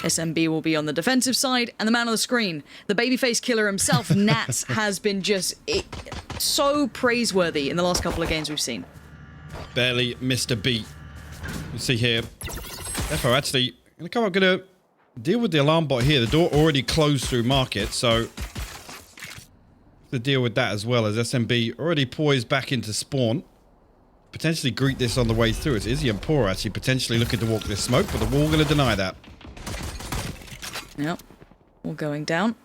SMB will be on the defensive side, and the man on the screen, the babyface killer himself, Nats, has been just so praiseworthy in the last couple of games we've seen. Barely missed a beat. You see here, Defo actually going to deal with the alarm bot here. The door already closed through market, so to deal with that as well, as SMB already poised back into spawn. Potentially greet this on the way through. It's Izzy and Poor actually potentially looking to walk this smoke, but the wall going to deny that. Yep, all going down.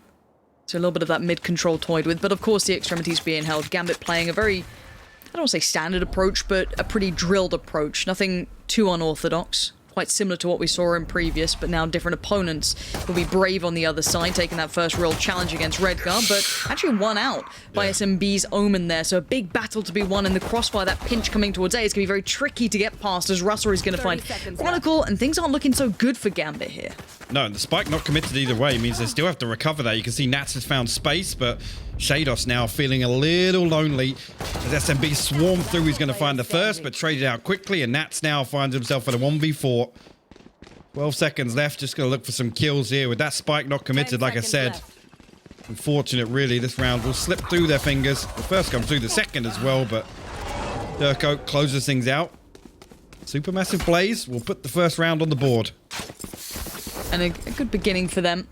So a little bit of that mid-control toyed with, but of course the extremities being held. Gambit playing a very, I don't want to say standard approach, but a pretty drilled approach. Nothing too unorthodox. Quite similar to what we saw in previous, but now different opponents. Will be Brave on the other side, taking that first real challenge against Redgar, but actually won out by SMB's Omen there. So a big battle to be won in the crossfire. That pinch coming towards A is going to be very tricky to get past, as Russell is going to find Chronicle, and things aren't looking so good for Gambit here. No, and the spike not committed either way means they still have to recover that. You can see Nats has found space, but Shados now feeling a little lonely. As SMB swarmed through, he's going to find the first, but traded out quickly, and Nats now finds himself at a 1v4. 12 seconds left, just going to look for some kills here. With that spike not committed, like I said, unfortunate really, this round will slip through their fingers. The first comes through, the second as well, but Durko closes things out. Supermassive Blaze will put the first round on the board. And a good beginning for them.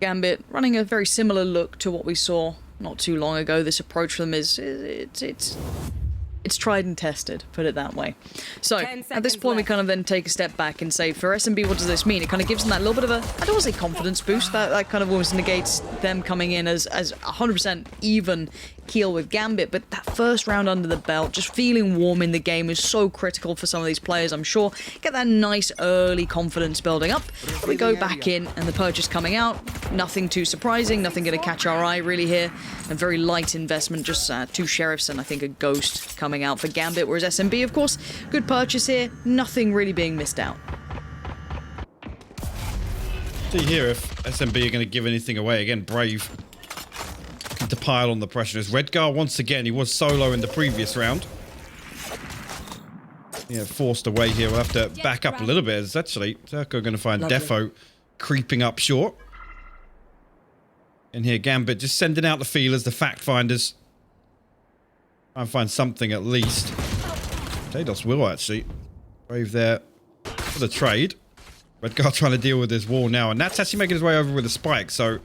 Gambit running a very similar look to what we saw not too long ago. This approach for them is it's tried and tested, put it that way. So at this point, we kind of then take a step back and say, for SMB, what does this mean? It kind of gives them that little bit of a, I don't want to say confidence boost, that kind of almost negates them coming in as 100% even keel with Gambit, but that first round under the belt, just feeling warm in the game is so critical for some of these players, I'm sure. Get that nice early confidence building up. We go back in, and the purchase coming out, nothing too surprising, nothing going to catch our eye really here. A very light investment, just 2 sheriffs and I think a ghost coming out for Gambit, whereas SMB, of course, good purchase here, nothing really being missed out. See here if SMB are going to give anything away. Again, Brave to pile on the pressure. As Redgar, once again, he was solo in the previous round. Yeah, forced away here. We'll have to back up a little bit. As actually, Turco going to find Defo creeping up short. And here, Gambit just sending out the feelers, the fact finders. Try and find something at least. Tados will actually. Brave there for the trade. Redgar trying to deal with this wall now. And that's actually making his way over with a spike. So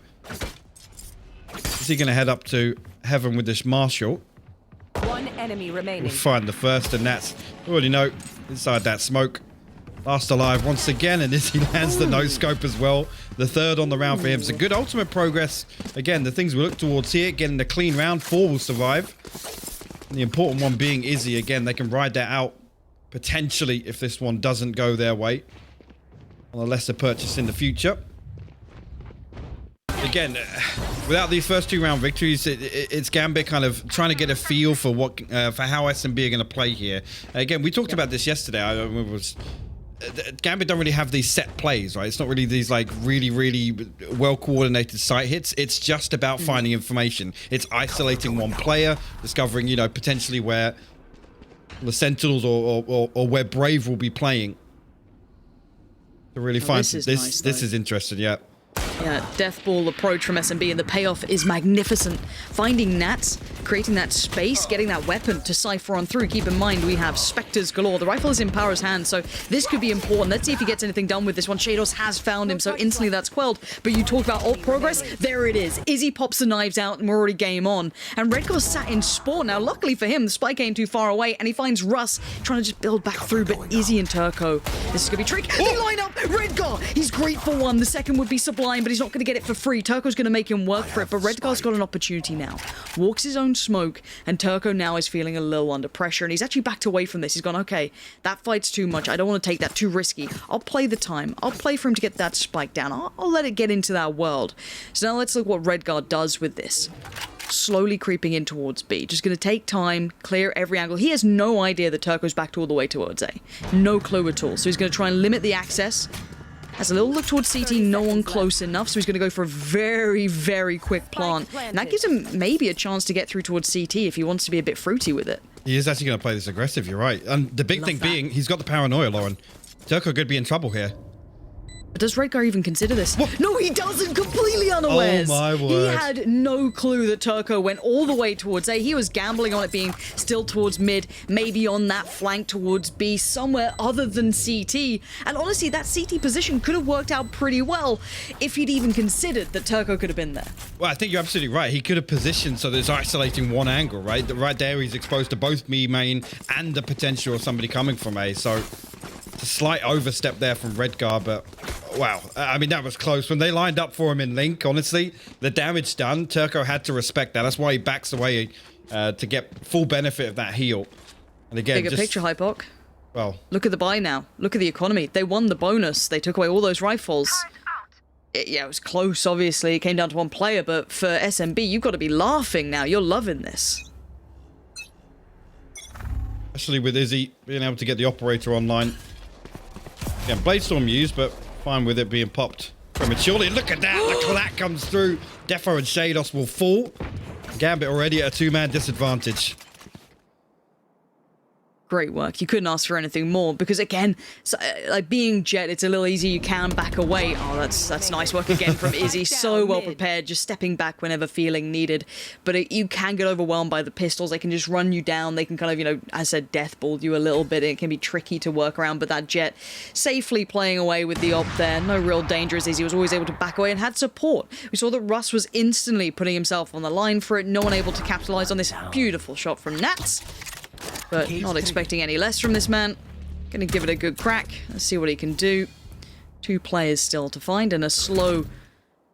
is he going to head up to Heaven with this Marshal? One enemy remaining. We'll find the first, and that's, we already know, inside that smoke. Last alive once again, and Izzy lands the no-scope as well. The third on the round for him. So good ultimate progress. Again, the things we look towards here, getting a clean round. 4 will survive. And the important one being Izzy. Again, they can ride that out, potentially, if this one doesn't go their way. On a lesser purchase in the future. Again, without these first 2 round victories, it's Gambit kind of trying to get a feel for what for how SMB are going to play here. Again, we talked about this yesterday. Gambit don't really have these set plays, right? It's not really these like really well coordinated site hits. It's just about finding information. It's isolating one player, discovering, you know, potentially where the Sentinels or where Brave will be playing. To really find this is interesting, yeah. Yeah, Death Ball approach from SMB, and the payoff is magnificent. Finding Nats, creating that space, getting that weapon to cipher on through. Keep in mind, we have Spectres galore. The rifle is in Power's hand, so this could be important. Let's see if he gets anything done with this one. Shados has found him, so instantly that's quelled. But you talk about ult progress, there it is. Izzy pops the knives out, and we're already game on. And Redgar sat in spawn. Now, luckily for him, the spike ain't too far away, and he finds Russ trying to just build back through, but Izzy and Turco, this is going to be tricky. They line up! Redgar! He's great for one. The second would be Sublime, but he's not going to get it for free. Turco's going to make him work for it, but Redgar's got an opportunity now. Walks his own smoke, and Turco now is feeling a little under pressure, and he's actually backed away from this. He's gone, okay, that fight's too much. I don't want to take that, too risky. I'll play the time. I'll play for him to get that spike down. I'll let it get into that world. So now let's look what Redgar does with this. Slowly creeping in towards B. Just going to take time, clear every angle. He has no idea that Turco's backed all the way towards A. No clue at all. So he's going to try and limit the access. Has a little look towards CT, no one close enough, so he's going to go for a very quick plant. And that gives him maybe a chance to get through towards CT if he wants to be a bit fruity with it. He is actually going to play this aggressive, you're right. And the big thing being, he's got the paranoia, Lauren. Turco could be in trouble here. But does Redgar even consider this? What? No, he doesn't. Completely unawares. Oh my word. He had no clue that Turco went all the way towards A. He was gambling on it being still towards mid, maybe on that flank towards B, somewhere other than CT. And honestly, that CT position could have worked out pretty well if he'd even considered that Turco could have been there. Well, I think you're absolutely right. He could have positioned so there's isolating one angle, right? Right there, he's exposed to both me main and the potential of somebody coming from A. So it's a slight overstep there from Redgar, but wow. I mean, that was close. When they lined up for him in Link, honestly, the damage done, Turco had to respect that. That's why he backs away to get full benefit of that heal. And again, Bigger picture, Hypok. Well, Look at the buy now. Look at the economy. They won the bonus. They took away all those rifles. Yeah, it was close, obviously. It came down to one player, but for SMB, you've got to be laughing now. You're loving this. especially with Izzy being able to get the operator online. Yeah, Bladestorm used, but fine with it being popped prematurely. Look at that. The clack comes through. Defo and Shados will fall. Gambit already at a two-man disadvantage. Great work. You couldn't ask for anything more because, again, so, like being Jet, it's a little easy. You can back away. Oh, that's nice work again from Izzy. So well prepared, just stepping back whenever feeling needed. But you can get overwhelmed by the pistols. They can just run you down. They can kind of, you know, as I said, deathball you a little bit. It can be tricky to work around. But that Jet safely playing away with the op there. No real danger as Izzy was always able to back away and had support. We saw that Russ was instantly putting himself on the line for it. No one able to capitalize on this beautiful shot from Nats. But not expecting any less from this man. Gonna give it a good crack. Let's see what he can do. Two players still to find and a slow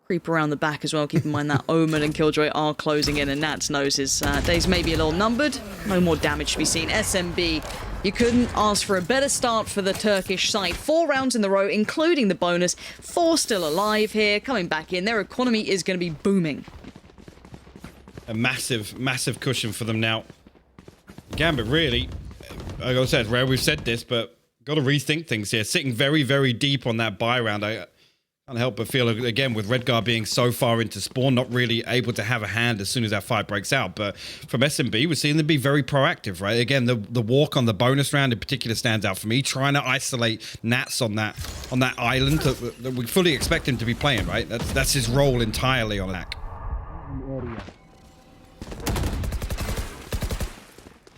creep around the back as well. Keep in mind that Omen and Killjoy are closing in and Nats knows his days may be a little numbered. No more damage to be seen. SMB, you couldn't ask for a better start for the Turkish side. 4 rounds in the row, including the bonus. 4 still alive here, coming back in. Their economy is going to be booming. A massive, massive cushion for them now. Gambit really, like I said, rare we've said this, but got to rethink things here. Sitting very, very deep on that buy round. I can't help but feel, again, with Redgar being so far into spawn, not really able to have a hand as soon as that fight breaks out. But from SMB, we're seeing them be very proactive, right? Again, the walk on the bonus round in particular stands out for me. Trying to isolate Nats on that island that we fully expect him to be playing, right? That's his role entirely on that.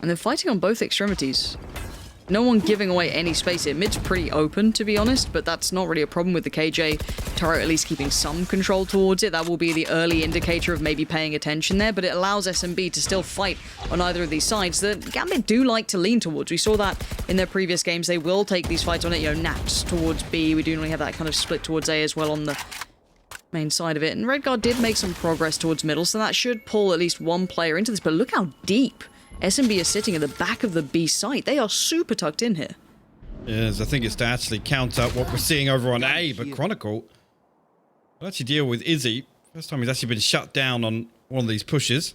And they're fighting on both extremities. No one giving away any space here. Mid's pretty open, to be honest, but that's not really a problem with the KJ turret at least keeping some control towards it. That will be the early indicator of maybe paying attention there, but it allows SMB to still fight on either of these sides that Gambit do like to lean towards. We saw that in their previous games. They will take these fights on it, you know, Nats towards B. We do normally have that kind of split towards A as well on the main side of it. And Redgar did make some progress towards middle, so that should pull at least one player into this, but look how deep SMB is sitting at the back of the B site. They are super tucked in here. Yes, I think it's to actually counter what we're seeing over on A, but Chronicle will actually deal with Izzy. First time he's actually been shut down on one of these pushes.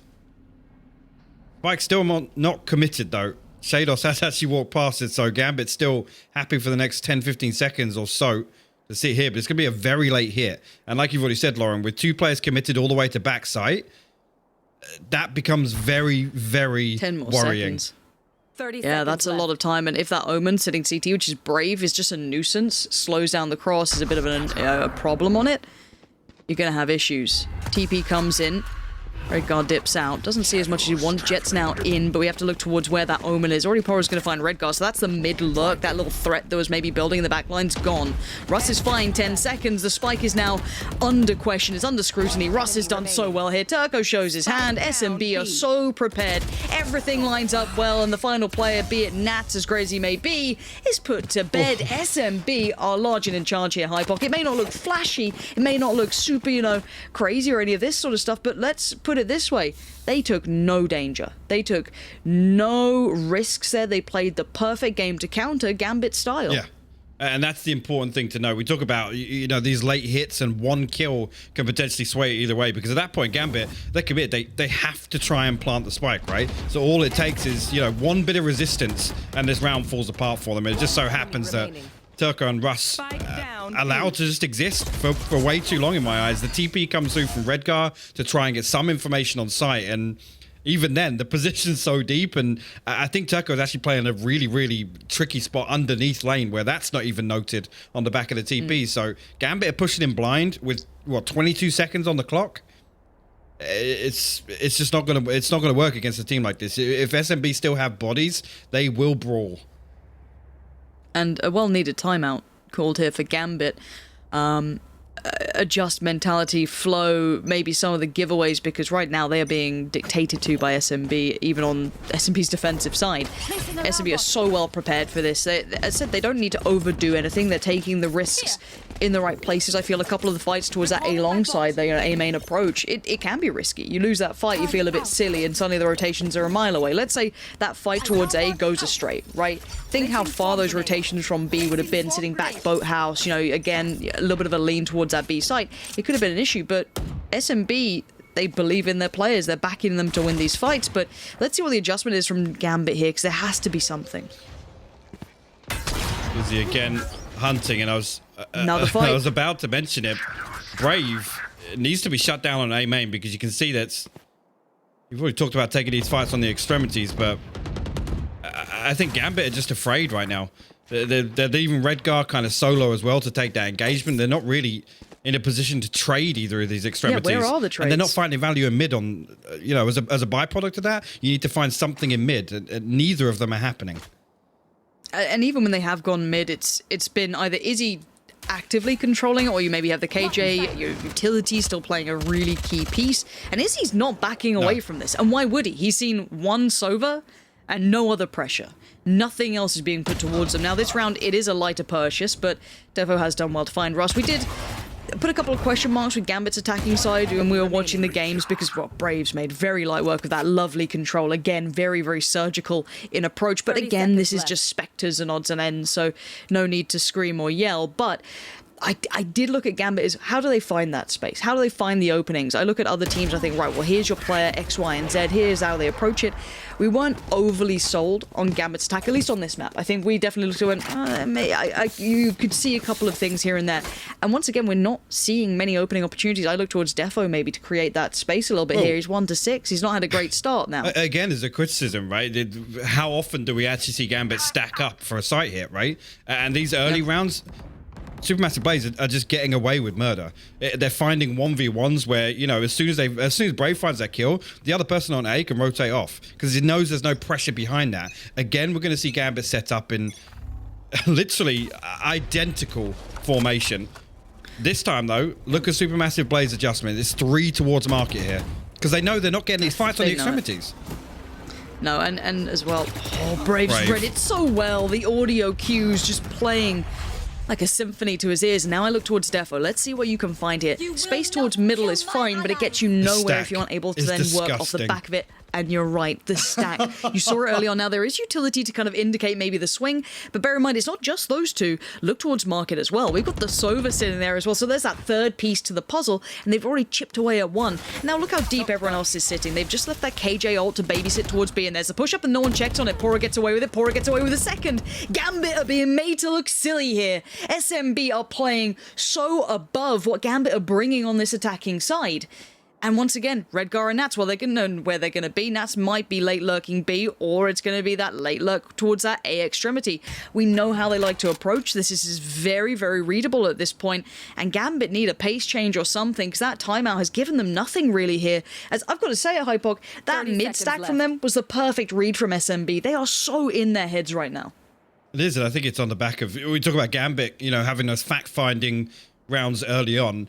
Spike still not committed though. Shados has actually walked past it, so Gambit's still happy for the next 10-15 seconds or so to sit here, but it's going to be a very late hit. And like you've already said, Lauren, with 2 players committed all the way to back site, that becomes very, very 10 more worrying. seconds. 30 Yeah, seconds that's a left. lot of time. And if that Omen sitting CT, which is brave, is just a nuisance, slows down the cross, is a bit of a problem on it, you're going to have issues. TP comes in. Redgar dips out. Doesn't see as much as he wants. Jet's now in, but we have to look towards where that Omen is. Already Poro's going to find Redgar, so that's the mid lurk. That little threat that was maybe building in the back line's gone. Russ is fine. 10 seconds. The spike is now under question. It's under scrutiny. Russ has done so well here. Turco shows his hand. SMB are so prepared. Everything lines up well, and the final player, be it Nats, as great as he may be, is put to bed. SMB are large and in charge here, Hypok. It may not look flashy. It may not look super, you know, crazy or any of this sort of stuff, but let's put it this way. They took no danger. They took no risks there. They played the perfect game to counter Gambit style. Yeah. And that's the important thing to know. We talk about, you know, these late hits and one kill can potentially sway it either way, because at that point, Gambit, they commit. They have to try and plant the spike, right? So all it takes is, you know, one bit of resistance and this round falls apart for them. And it just so happens that Turco and Russ allowed to just exist for way too long in my eyes. The TP comes through from Redgar to try and get some information on site, and even then, the position's so deep, and I think Turco is actually playing a really, really tricky spot underneath lane where that's not even noted on the back of the TP. So Gambit are pushing him blind with, what, 22 seconds on the clock? It's just not gonna work against a team like this. If SMB still have bodies, they will brawl. And a well-needed timeout called here for Gambit. Adjust mentality, flow, maybe some of the giveaways, because right now they are being dictated to by SMB, even on SMB's defensive side. SMB are so well prepared for this. As I said, they don't need to overdo anything. They're taking the risks in the right places. I feel a couple of the fights towards that A-long side, the A-main approach, it can be risky. You lose that fight, you feel a bit silly, and suddenly the rotations are a mile away. Let's say that fight towards A goes astray, right? Think how far those rotations from B would have been, sitting back boathouse, you know, again, a little bit of a lean towards that B site. It could have been an issue, but SMB, they believe in their players. They're backing them to win these fights, but let's see what the adjustment is from Gambit here, because there has to be something. Izzy again hunting, and I was Another fight. I was about to mention it. Brave needs to be shut down on A main, because you can see that's, you've already talked about taking these fights on the extremities, but I think Gambit are just afraid right now. They're leaving Redgar kind of solo as well to take that engagement. They're not really in a position to trade either of these extremities. Yeah, where are the trades? And they're not finding value in mid on, you know, as a byproduct of that, you need to find something in mid. And neither of them are happening. And even when they have gone mid, it's been either Izzy actively controlling it, or you maybe have the KJ, your utility still playing a really key piece. And Izzy's not backing away from this. And why would he? He's seen one Sova and no other pressure. Nothing else is being put towards them. Now, this round, it is a lighter purchase, but Devo has done well to find Russ. We did put a couple of question marks with Gambit's attacking side when we were watching the games, because, well, Braves made very light work with that lovely control. Again, very, very surgical in approach. But again, this is just Spectres and odds and ends, so no need to scream or yell. But I did look at Gambit as, how do they find that space? How do they find the openings? I look at other teams, I think, right, well, here's your player X, Y, and Z. Here's how they approach it. We weren't overly sold on Gambit's attack, at least on this map. I think we definitely looked at it and you could see a couple of things here and there. And once again, we're not seeing many opening opportunities. I look towards Defo maybe to create that space a little bit here. He's 1-6. He's not had a great start now. Again, there's a criticism, right? How often do we actually see Gambit stack up for a site hit, right? And these early rounds, Supermassive Blaze are just getting away with murder. They're finding 1v1s where, you know, as soon as Brave finds that kill, the other person on A can rotate off, because he knows there's no pressure behind that. Again, we're going to see Gambit set up in literally identical formation. This time, though, look at Supermassive Blaze adjustment. It's 3 towards market here, because they know they're not getting these fights on the extremities. No, and as well, Brave's read it so well. The audio cues just playing like a symphony to his ears. Now I look towards Defo. Let's see what you can find here. Space towards middle is fine, but it gets you nowhere if you aren't able to then work off the back of it. And you're right, the stack. You saw it early on. Now, there is utility to kind of indicate maybe the swing, but bear in mind, it's not just those two. Look towards market as well. We've got the Sova sitting there as well, so there's that third piece to the puzzle, and they've already chipped away at one. Now, look how deep everyone else is sitting. They've just left that KJ ult to babysit towards B, and there's a push-up, and no one checks on it. Pora gets away with it. Pora gets away with a second. Gambit are being made to look silly here. SMB are playing so above what Gambit are bringing on this attacking side. And once again, Redgar and Nats, well, they're going to know where they're going to be. Nats might be late lurking B, or it's going to be that late lurk towards that A extremity. We know how they like to approach this. This is very, very readable at this point. And Gambit need a pace change or something, because that timeout has given them nothing really here. As I've got to say, Hypok, that mid stack from them was the perfect read from SMB. They are so in their heads right now. It is, and I think it's on the back of, we talk about Gambit, you know, having those fact-finding rounds early on.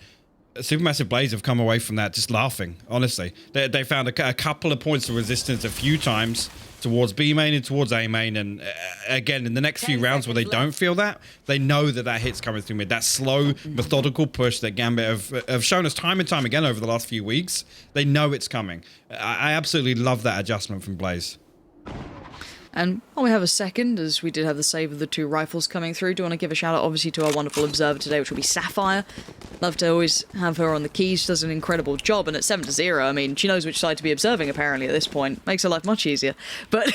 Supermassive Blaze have come away from that just laughing, honestly. They found a couple of points of resistance a few times towards B main and towards A main, and again, in the next few rounds where they don't feel that, they know that that hit's coming through mid. That slow, methodical push that Gambit have shown us time and time again over the last few weeks, they know it's coming. I absolutely love that adjustment from Blaze. And while we have a second, as we did have the save of the 2 rifles coming through, do want to give a shout out obviously to our wonderful observer today, which will be Sapphire. Love to always have her on the keys. She does an incredible job, and at 7-0, I mean, she knows which side to be observing apparently at this point. Makes her life much easier. But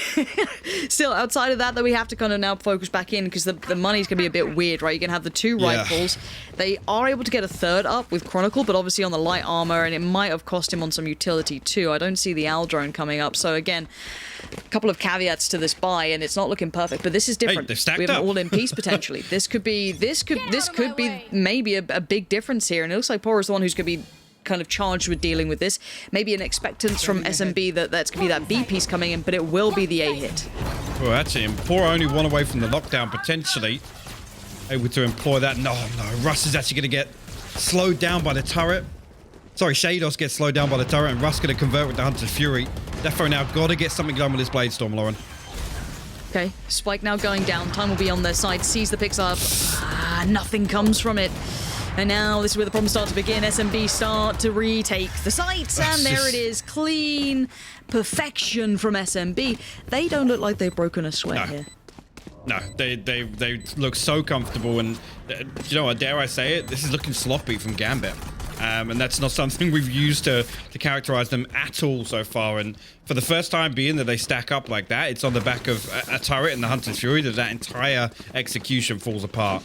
still, outside of that, though, we have to kind of now focus back in, because the money's going to be a bit weird, right? You're going to have the 2 rifles. They are able to get a third up with Chronicle, but obviously on the light armor, and it might have cost him on some utility too. I don't see the Owl drone coming up, so again, a couple of caveats to this buy, and it's not looking perfect, but this is different. Hey, they've stacked we have up. an all-in piece potentially. This could be maybe a big difference here, and it looks like Pora is the one who's going to be kind of charged with dealing with this. Maybe an expectance from SMB that's going to be that B piece coming in, but it will be the A hit. Well, actually, and Pora only one away from the lockdown potentially. Able to employ that. No, Russ is actually going to get slowed down by the turret. Sorry, Shados gets slowed down by the turret, and Russ going to convert with the Hunter's Fury. Defo now got to get something done with this Blade Storm, Lauren. Okay, Spike now going down. Time will be on their side. Sees the picks up. Nothing comes from it. And now this is where the problems start to begin. SMB start to retake the sites, and there it is. Clean perfection from SMB. They don't look like they've broken a sweat here. No, they look so comfortable, and you know what, dare I say it, this is looking sloppy from Gambit. And that's not something we've used to characterize them at all so far. And for the first time being that they stack up like that, it's on the back of a turret and the Hunter's Fury that entire execution falls apart.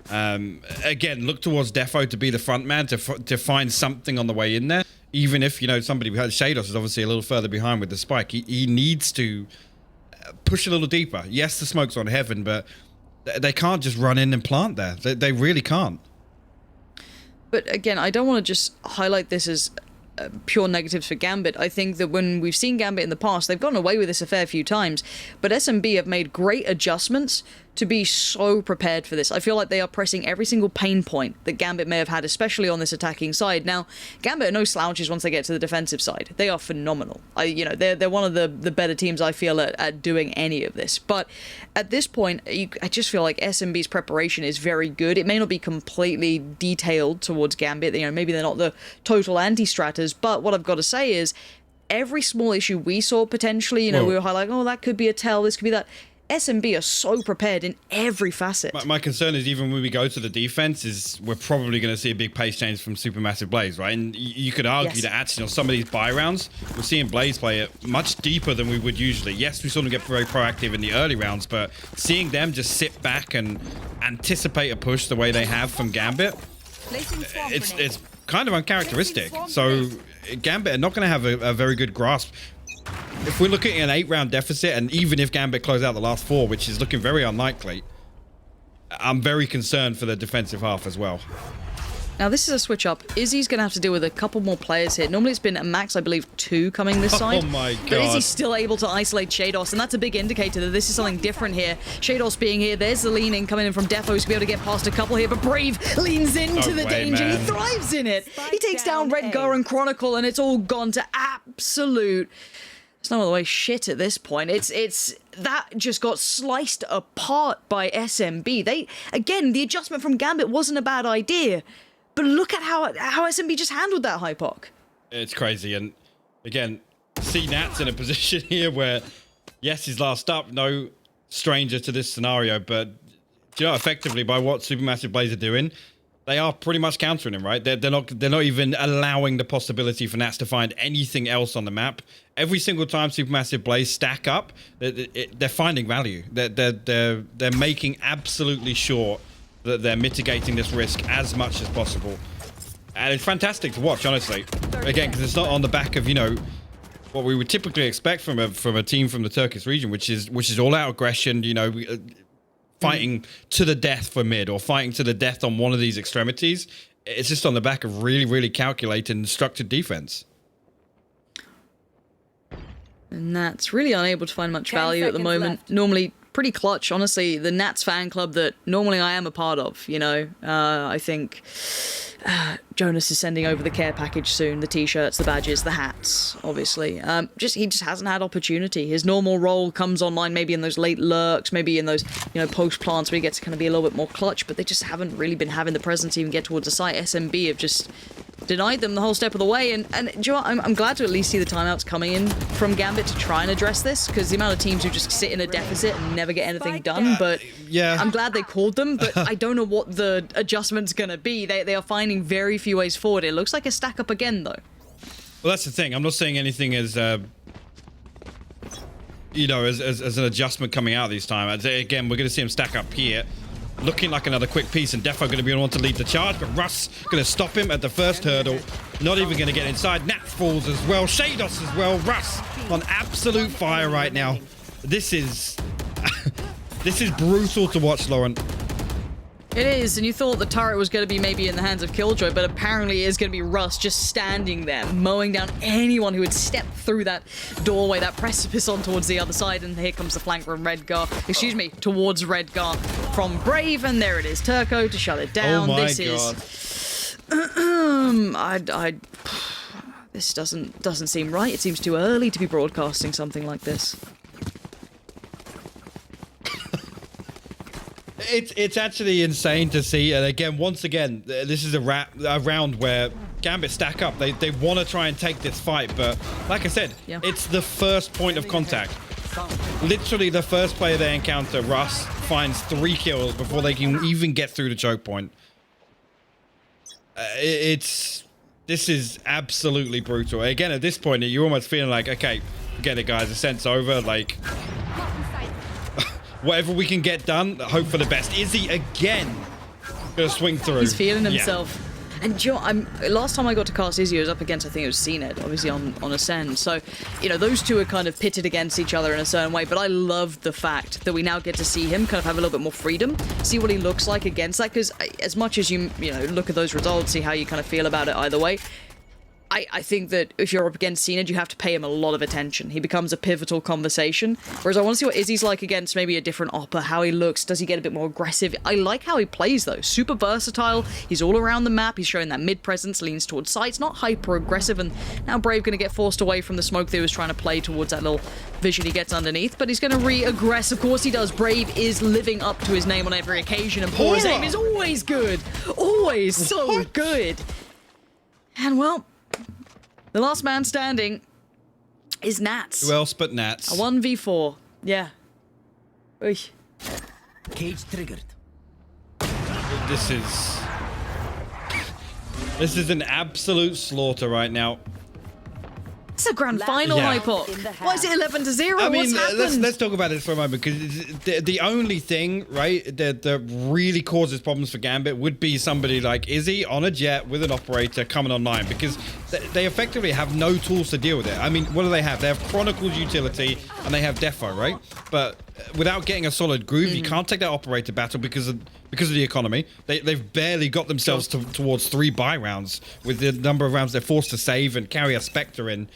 Again, look towards Defo to be the front man, to find something on the way in there. Even if, you know, somebody behind Shados is obviously a little further behind with the spike. He needs to push a little deeper. Yes, the smoke's on heaven, but they can't just run in and plant there. They really can't. But again, I don't want to just highlight this as pure negatives for Gambit. I think that when we've seen Gambit in the past, they've gotten away with this a fair few times. But SMB have made great adjustments to be so prepared for this. I feel like they are pressing every single pain point that Gambit may have had, especially on this attacking side. Now, Gambit are no slouches once they get to the defensive side. They are phenomenal. They're one of the better teams, I feel, at doing any of this. But at this point, I just feel like SMB's preparation is very good. It may not be completely detailed towards Gambit. Maybe they're not the total anti-stratters, but what I've got to say is every small issue we saw potentially, we were highlighting, oh, that could be a tell, this could be that. SMB are so prepared in every facet. My concern is even when we go to the defense is we're probably going to see a big pace change from Supermassive Blaze, right? And you could argue that actually on some of these buy rounds, we're seeing Blaze play it much deeper than we would usually. Yes, we saw them get very proactive in the early rounds, but seeing them just sit back and anticipate a push the way they have from Gambit, it's kind of uncharacteristic. So Gambit are not going to have a very good grasp. If we're looking at an 8-round deficit, and even if Gambit close out the last 4, which is looking very unlikely, I'm very concerned for the defensive half as well. Now, this is a switch up. Izzy's going to have to deal with a couple more players here. Normally, it's been a max, I believe, 2 coming this side. Oh my god. But Izzy's still able to isolate Shados, and that's a big indicator that this is something different here. Shados being here, there's the lean in coming in from Defo, who's going to be able to get past a couple here, but Brave leans into the danger. Man. He thrives in it. He takes down Redgar and Chronicle, and it's all gone to absolute... It's no other way shit at this point. It's that just got sliced apart by SMB. Again, the adjustment from Gambit wasn't a bad idea, but look at how SMB just handled that Hypoc. It's crazy, and again, see Nat's in a position here where, yes, he's last up, no stranger to this scenario, but effectively by what Supermassive Blaze are doing, they are pretty much countering him, right? They're not even allowing the possibility for Nats to find anything else on the map. Every single time Supermassive Blaze stack up, they're finding value. They're making absolutely sure that they're mitigating this risk as much as possible, and it's fantastic to watch, honestly. Again, because it's not on the back of what we would typically expect from a team from the Turkish region, which is all out aggression. Fighting to the death for mid, or fighting to the death on one of these extremities. It's just on the back of really, really calculated and structured defense. And Nats really unable to find much value at the moment. Normally pretty clutch, honestly. The Nats fan club that normally I am a part of, I think Jonas is sending over the care package soon, the t-shirts, the badges, the hats, obviously. He just hasn't had opportunity. His normal role comes online maybe in those late lurks, maybe in those, post plants where he gets to kind of be a little bit more clutch, but they just haven't really been having the presence to even get towards the site. SMB have just denied them the whole step of the way. And do you know what? I'm glad to at least see the timeouts coming in from Gambit to try and address this, because the amount of teams who just sit in a deficit and never get anything done. But yeah, I'm glad they called them, but I don't know what the adjustment's going to be. They are finding very few ways forward. It looks like a stack up again, though. Well, that's the thing. I'm not saying anything as, you know, as an adjustment coming out this time. Again, we're going to see him stack up here. Looking like another quick piece, and Defo going to be the one to lead the charge, but Russ going to stop him at the first hurdle. Not even going to get inside. Nat falls as well. Shados as well. Russ on absolute fire right now. This is... this is brutal to watch, Lauren. It is, and you thought the turret was going to be maybe in the hands of Killjoy, but apparently it is going to be Russ just standing there, mowing down anyone who would step through that doorway, that precipice on towards the other side, and here comes the flank from Redgar, towards Redgar from Brave, and there it is, Turco to shut it down. Oh my God. This doesn't seem right. It seems too early to be broadcasting something like this. It's actually insane to see, and again, once again, this is a round where Gambit stack up. They want to try and take this fight, but like I said, it's the first point of contact. Literally, the first player they encounter, Russ, finds 3 kills before they can even get through the choke point. This is absolutely brutal. Again, at this point, you're almost feeling like, okay, forget it, guys. Ascent's over. Like, whatever we can get done, hope for the best. Izzy again gonna swing through. He's feeling himself. And Joe, last time I got to cast Izzy, I was up against, I think it was CNED, obviously on Ascend. So, you know, those two are kind of pitted against each other in a certain way. But I love the fact that we now get to see him kind of have a little bit more freedom, see what he looks like against that. Because as much as you know, look at those results, see how you kind of feel about it either way. I think that if you're up against CNED, you have to pay him a lot of attention. He becomes a pivotal conversation. Whereas I want to see what Izzy's like against maybe a different Oppa, how he looks. Does he get a bit more aggressive? I like how he plays, though. Super versatile. He's all around the map. He's showing that mid-presence, leans towards sights, not hyper-aggressive. And now Brave going to get forced away from the smoke that he was trying to play towards that little vision he gets underneath. But he's going to re-aggress. Of course he does. Brave is living up to his name on every occasion. And Pora's aim is always good. Always so good. And, well, the last man standing is Nats. Who else but Nats? A 1v4. Yeah. Oy. Cage triggered. This is an absolute slaughter right now. It's a grand final, Yeah. Hypot. Why is it 11-0? I mean, What's happened? let's talk about this for a moment, because the only thing, right, that really causes problems for Gambit would be somebody like Izzy on a jet with an operator coming online, because they effectively have no tools to deal with it. I mean, what do they have? They have Chronicles utility and they have Defo, right? But without getting a solid groove, you can't take that operator battle because of the economy. They've barely got themselves towards 3 buy rounds with the number of rounds they're forced to save and carry a Spectre in.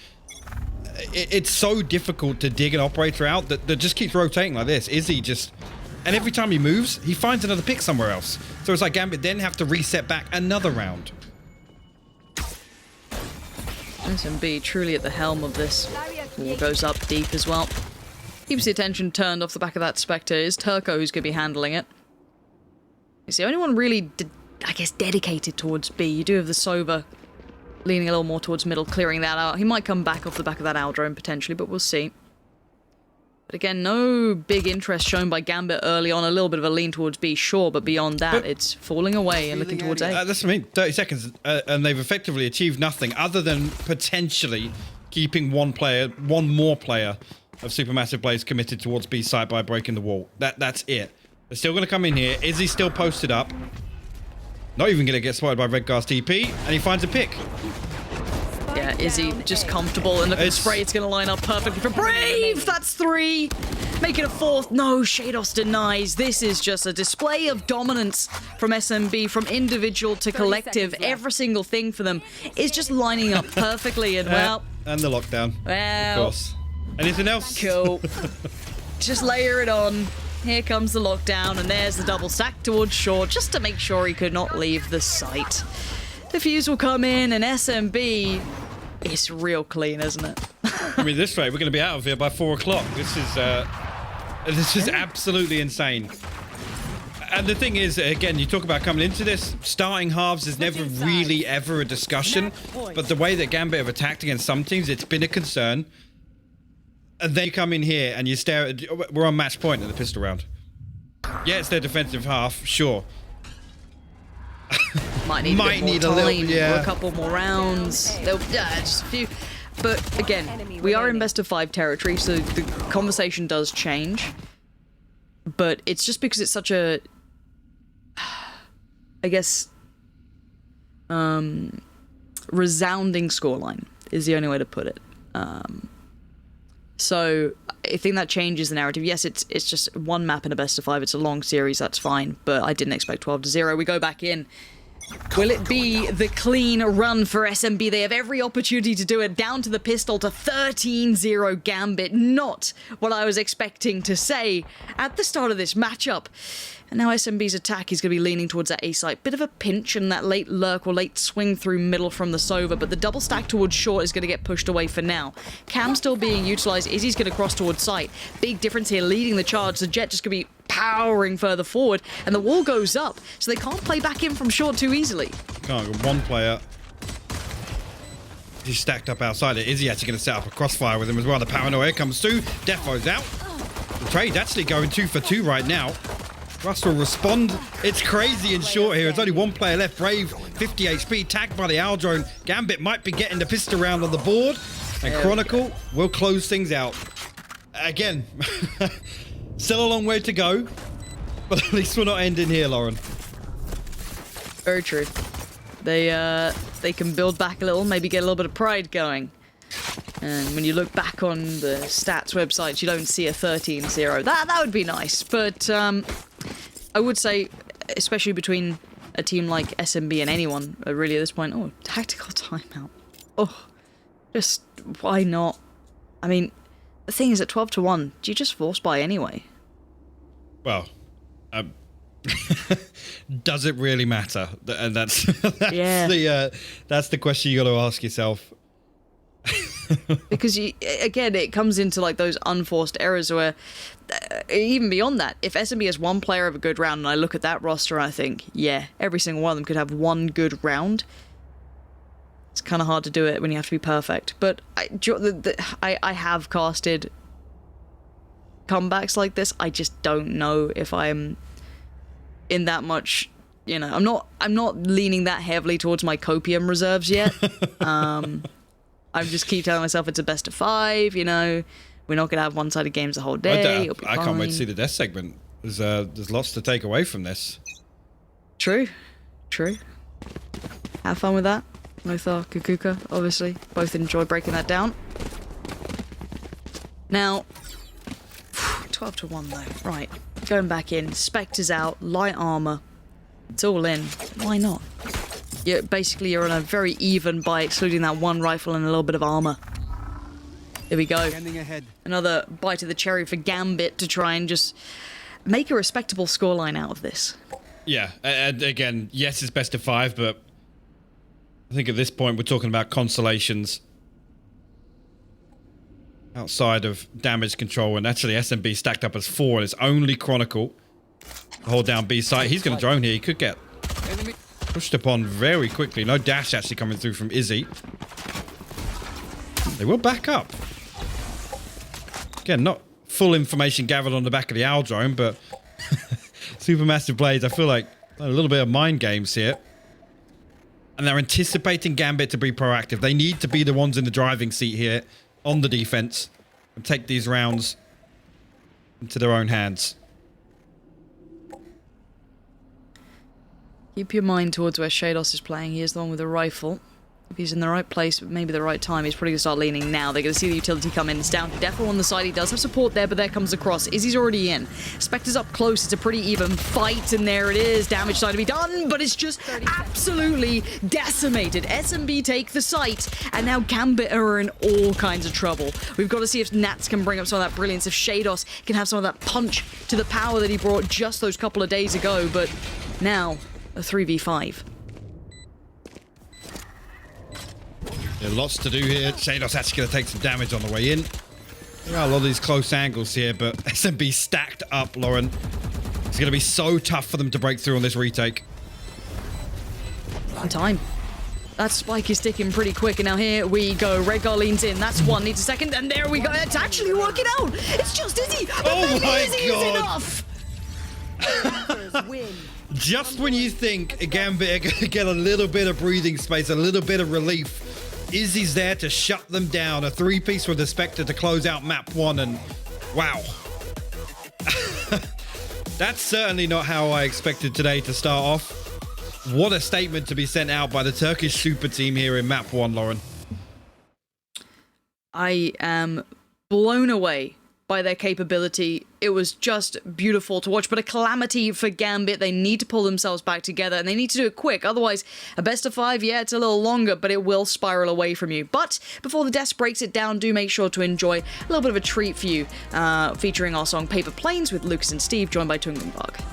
It's so difficult to dig an operator out that just keeps rotating like this. Izzy just... And every time he moves, he finds another pick somewhere else. So it's like Gambit then have to reset back another round. SMB truly at the helm of this. Wall goes up deep as well. Keeps the attention turned off the back of that Spectre. Is Turco who's going to be handling it. He's the only one really, I guess, dedicated towards B. You do have the Sova leaning a little more towards middle, clearing that out. He might come back off the back of that Aldrome potentially, but we'll see. But again, no big interest shown by Gambit early on. A little bit of a lean towards B, sure, but beyond that, it's falling away and looking towards A. That's what I mean. 30 seconds, and they've effectively achieved nothing other than potentially keeping one more player of Supermassive Blaze committed towards B side by breaking the wall. That's it. They're still going to come in here. Izzy still posted up. Not even going to get spotted by Redgar's TP, and he finds a pick. Yeah, Izzy just comfortable, and look at Spray, it's going to line up perfectly for Brave! That's 3! Make it a 4th. No, Shados denies. This is just a display of dominance from SMB, from individual to collective. Every single thing for them is just lining up perfectly, and well... And the lockdown, well, of course. Anything else? Cool. Just layer it on. Here comes the lockdown, and there's the double stack towards short, just to make sure he could not leave the site. The fuse will come in, and SMB is real clean, isn't it? I mean, this rate, we're going to be out of here by 4 o'clock. This is absolutely insane. And the thing is, again, you talk about coming into this, starting halves is never really ever a discussion. But the way that Gambit have attacked against some teams, it's been a concern. And then you come in here and you stare at... We're on match point in the pistol round. Yeah, it's their defensive half, sure. Might need a little time, or a couple more rounds. Just a few. But again, we are in best of 5 territory, so the conversation does change. But it's just because it's such a... I guess... resounding scoreline is the only way to put it. So I think that changes the narrative. Yes, it's just one map in a best of 5. It's a long series, that's fine. But I didn't expect 12-0. We go back in. Will it be the clean run for SMB? They have every opportunity to do it. Down to the pistol to 13-0 Gambit. Not what I was expecting to say at the start of this matchup. And now SMB's attack is going to be leaning towards that A site. Bit of a pinch and that late lurk or late swing through middle from the Sova, but the double stack towards short is going to get pushed away for now. Cam still being utilized. Izzy's going to cross towards site. Big difference here, leading the charge. The Jet just going to be powering further forward, and the wall goes up, so they can't play back in from short too easily. Can't go one player. He's stacked up outside it. Izzy actually going to set up a crossfire with him as well. The paranoia comes through. Defo's out. The trade's actually going 2 for 2 right now. Russ will respond. It's crazy in short here. There's only one player left. Brave, 50 HP, tagged by the Owl drone. Gambit might be getting the pistol round on the board. And Chronicle will close things out. Again, still a long way to go. But at least we're not ending here, Lauren. Very true. They can build back a little, maybe get a little bit of pride going. And when you look back on the stats websites, you don't see a 13-0. That would be nice. But I would say, especially between a team like SMB and anyone, really at this point, oh, tactical timeout. Oh, just why not? I mean, the thing is, at 12-1, do you just force buy anyway? Well, does it really matter? And that's that's the question you got to ask yourself. Because again, it comes into like those unforced errors where, even beyond that, if SMB has one player of a good round, and I look at that roster, I think, yeah, every single one of them could have one good round. It's kind of hard to do it when you have to be perfect. But I have casted comebacks like this. I just don't know if I'm in that much. You know, I'm not leaning that heavily towards my copium reserves yet. I just keep telling myself it's a best of 5, you know. We're not going to have one-sided games the whole day. I can't wait to see the death segment. There's lots to take away from this. True. Have fun with that. Lothar, Kukuka, obviously. Both enjoy breaking that down. Now, 12-1 though. Right. Going back in. Spectre's out. Light armor. It's all in. Why not? You're on a very even by excluding that one rifle and a little bit of armor. Here we go. Another bite of the cherry for Gambit to try and just make a respectable scoreline out of this. Yeah, and again, yes, it's best of 5, but I think at this point we're talking about consolations outside of damage control, and actually SMB stacked up as 4, and it's only Chronicle to hold down B site. He's going to drone here. He could get pushed upon very quickly. No dash actually coming through from Izzy. They will back up. Again, not full information gathered on the back of the Owl drone, but Supermassive Blades, I feel like a little bit of mind games here. And they're anticipating Gambit to be proactive. They need to be the ones in the driving seat here on the defense and take these rounds into their own hands. Keep your mind towards where Shados is playing. He is the one with the rifle. If he's in the right place, maybe the right time, he's probably going to start leaning now. They're going to see the utility come in. It's down to Defo on the side. He does have support there, but there comes the cross. Izzy's already in. Spectre's up close. It's a pretty even fight, and there it is. Damage starting to be done, but it's just absolutely decimated. SMB take the site, and now Gambit are in all kinds of trouble. We've got to see if Nats can bring up some of that brilliance, if Shados can have some of that punch to the power that he brought just those couple of days ago, but now a 3v5. Yeah, lots to do here. Shados actually going to take some damage on the way in. There are a lot of these close angles here, but SMB stacked up, Lauren. It's going to be so tough for them to break through on this retake. On time. That spike is ticking pretty quick, and now here we go. Redgar leans in. That's one. Needs a second, and there we go. It's actually working out. It's just Izzy. Oh my Izzy God. is enough. Just when you think Gambit are going to get a little bit of breathing space, a little bit of relief, Izzy's there to shut them down. A 3-piece with the Spectre to close out map 1, and wow. That's certainly not how I expected today to start off. What a statement to be sent out by the Turkish super team here in map 1, Lauren. I am blown away by their capability. It was just beautiful to watch, but a calamity for Gambit. They need to pull themselves back together, and they need to do it quick. Otherwise, a best of 5, yeah, it's a little longer, but it will spiral away from you. But before the desk breaks it down, do make sure to enjoy a little bit of a treat for you, featuring our song Paper Planes with Lucas and Steve, joined by Tungenbach.